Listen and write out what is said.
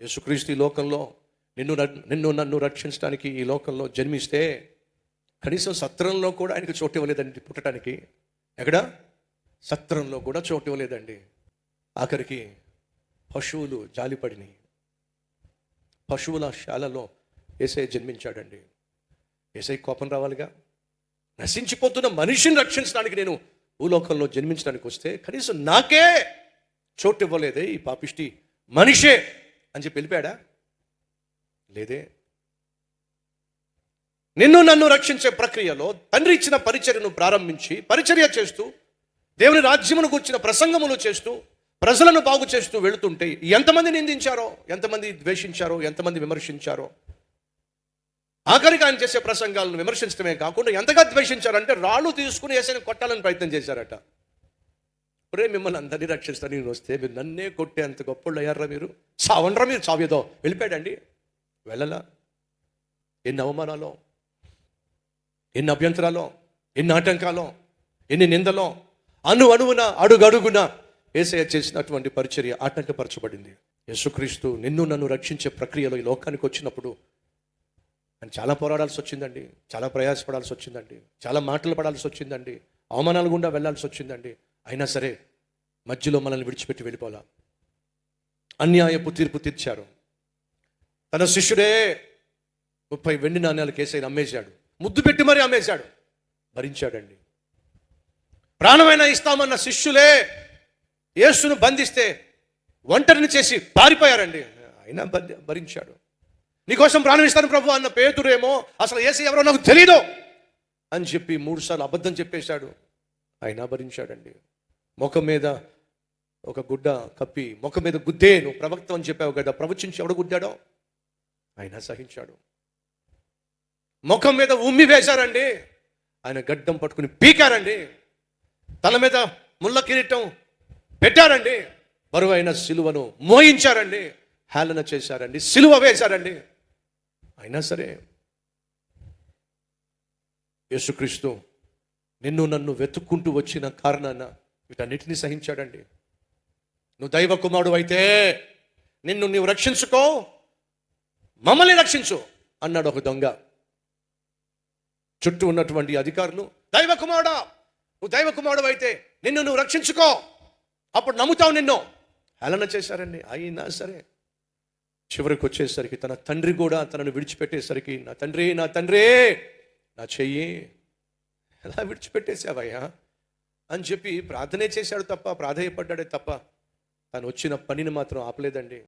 యేసుక్రీస్తు ఈ లోకంలో నిన్ను నన్ను రక్షించడానికి ఈ లోకంలో జన్మిస్తే కనీసం సత్రంలో కూడా ఆయనకు చోటు ఇవ్వలేదండి పుట్టడానికి. ఎక్కడ? సత్రంలో కూడా చోటు ఇవ్వలేదండి. ఆఖరికి పశువులు జాలిపడినాయి. పశువుల శాలలో యేసయ్య జన్మించాడండి. యేసయ్య కోపం రావాలిగా. నశించిపోతున్న మనిషిని రక్షించడానికి నేను భూలోకంలో జన్మించడానికి వస్తే కనీసం నాకే చోటు ఇవ్వలేదే ఈ పాపిష్టి మనిషే అని చెప్పి వెళ్ళిపోయాడా? లేదే. నిన్ను నన్ను రక్షించే ప్రక్రియలో తండ్రి ఇచ్చిన పరిచర్యను ప్రారంభించి పరిచర్య చేస్తూ దేవుని రాజ్యమును కూర్చిన ప్రసంగములు చేస్తూ ప్రజలను బాగు చేస్తూ వెళుతుంటే ఎంతమంది నిందించారో, ఎంతమంది ద్వేషించారో, ఎంతమంది విమర్శించారో. ఆఖరికి ఆయన చేసే ప్రసంగాలను విమర్శించడమే కాకుండా ఎంతగా ద్వేషించారంటే రాళ్ళు తీసుకుని యేసయ్యను కొట్టాలని ప్రయత్నం చేశారట. ఒరే, మిమ్మల్ని అందరినీ రక్షిస్తాను నేను వస్తే మీరు నన్నే కొట్టే అంత గొప్పళ్ళు అయ్యారా, మీరు చావండ్రా, మీరు చావేదో. వెళ్ళిపోయాడండి. వెళ్ళలా. ఎన్ని అవమానాలో, ఎన్ని అభ్యంతరాలో, ఎన్ని ఆటంకాలో, ఎన్ని నిందలో, అణువున అడుగడుగున యేసయ్య చేసినటువంటి పరిచర్య ఆటంకపరచబడింది. యేసుక్రీస్తు నిన్ను నన్ను రక్షించే ప్రక్రియలో ఈ లోకానికి వచ్చినప్పుడు ఆయన చాలా పోరాడాల్సి వచ్చిందండి, చాలా ప్రయాసపడాల్సి వచ్చిందండి, చాలా మాటలు పడాల్సి వచ్చిందండి, అవమానాలు గుండా వెళ్ళాల్సి వచ్చిందండి. అయినా సరే మధ్యలో మనల్ని విడిచిపెట్టి వెళ్ళిపోలా. అన్యాయపు తీర్పు తీర్చారు. తన శిష్యుడే 30 వెండి నాణ్యాలకు యేసయ్యను అమ్మేశాడు. ముద్దు పెట్టి మరీ అమ్మేశాడు. భరించాడండి. ప్రాణమైనా ఇస్తామన్న శిష్యులే యేసును బంధిస్తే ఒంటరిని చేసి పారిపోయారండి. అయినా భరించాడు. నీకోసం ప్రాణం ఇస్తాను ప్రభు అన్న పేతురేమో అసలు యేసయ్య ఎవరో నాకు తెలీదు అని చెప్పి 3 సార్లు అబద్ధం చెప్పేశాడు. అయినా భరించాడండి. ముఖం మీద ఒక గుడ్డ కప్పి ముఖం మీద గుద్దే, నువ్వు ప్రవక్త అని చెప్పావు కదా, ప్రవచించి ఎవడు గుద్దాడో అయినా సహించాడు. ముఖం మీద ఉమ్మి వేశారండి. ఆయన గడ్డం పట్టుకుని పీకారండి. తల మీద ముళ్ళ కిరీటం పెట్టారండి. బరువైన సిలువను మోయించారండి. హేళన చేశారండి. సిలువ వేశారండి. అయినా సరే యేసుక్రీస్తు నిన్ను నన్ను వెతుక్కుంటూ వచ్చిన కారణాన వీటన్నిటినీ సహించాడండి. నువ్వు దైవ కుమారుడు అయితే నిన్ను నీవు రక్షించుకో, మమ్మల్ని రక్షించు అన్నాడు ఒక దొంగ. చుట్టూ ఉన్నటువంటి అధికారులు, దైవ కుమారుడా, నువ్వు దైవ కుమారుడు అయితే నిన్ను నువ్వు రక్షించుకో, అప్పుడు నమ్ముతావు నిన్ను. హేళన చేశారండి. అయినా సరే చివరికి వచ్చేసరికి తన తండ్రి కూడా తనను విడిచిపెట్టేసరికి, నా తండ్రి నా తండ్రి నా చెయ్యి ఎలా విడిచిపెట్టేశావయ్యా అని చెప్పి ప్రార్థనే చేశాడు తప్ప, ప్రాధేయపడ్డాడే తప్ప తను వచ్చిన పనిని మాత్రం ఆపలేదండి.